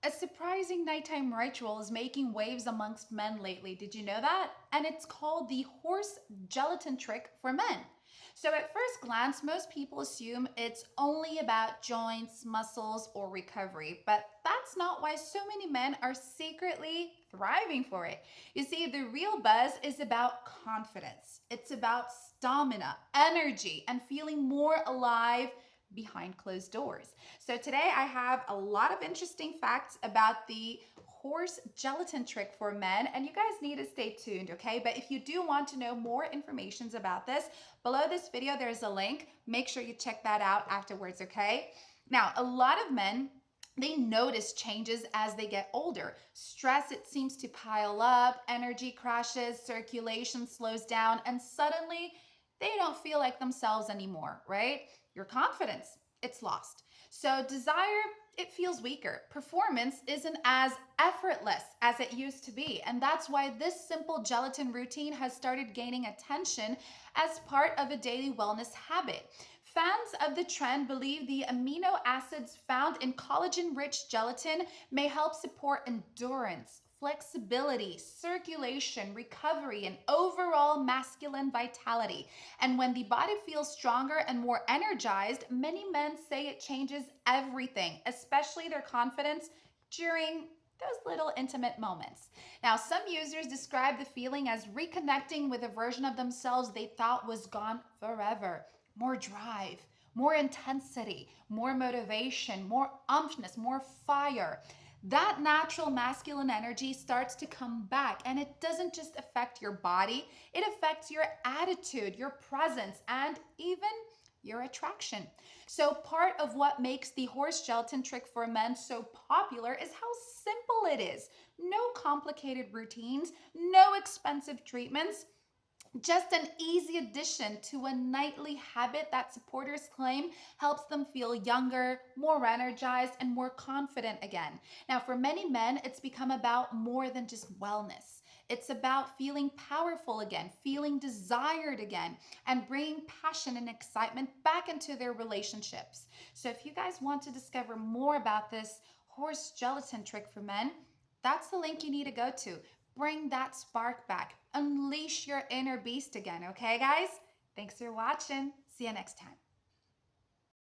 A surprising nighttime ritual is making waves amongst men lately. Did you know that? And it's called the Horse Gelatin Trick for Men. So, at first glance, most people assume it's only about joints, muscles, or recovery, but that's not why so many men are secretly thriving for it. You see, the real buzz is about confidence, it's about stamina, energy, and feeling more alive behind closed doors. So today I have a lot of interesting facts about the horse gelatin trick for men, and you guys need to stay tuned, okay? But if you do want to know more information about this, below this video there's a link. Make sure you check that out afterwards, okay? Now, a lot of men, they notice changes as they get older. Stress, it seems to pile up, energy crashes, circulation slows down, and suddenly they don't feel like themselves anymore, right? Your confidence, it's lost. So desire, it feels weaker. Performance isn't as effortless as it used to be. And that's why this simple gelatin routine has started gaining attention as part of a daily wellness habit. Fans of the trend believe the amino acids found in collagen-rich gelatin may help support endurance, flexibility, circulation, recovery, and overall masculine vitality. And when the body feels stronger and more energized, many men say it changes everything, especially their confidence during those little intimate moments. Now, some users describe the feeling as reconnecting with a version of themselves they thought was gone forever. More drive, more intensity, more motivation, more umphness, more fire. That natural masculine energy starts to come back, and it doesn't just affect your body, it affects your attitude, your presence, and even your attraction. So part of what makes the horse gelatin trick for men so popular is how simple it is. No complicated routines, no expensive treatments, just an easy addition to a nightly habit that supporters claim helps them feel younger, more energized, and more confident again. Now, for many men, it's become about more than just wellness. It's about feeling powerful again, feeling desired again, and bringing passion and excitement back into their relationships. So if you guys want to discover more about this horse gelatin trick for men, that's the link you need to go to. Bring that spark back. Unleash your inner beast again, okay, guys? Thanks for watching. See you next time.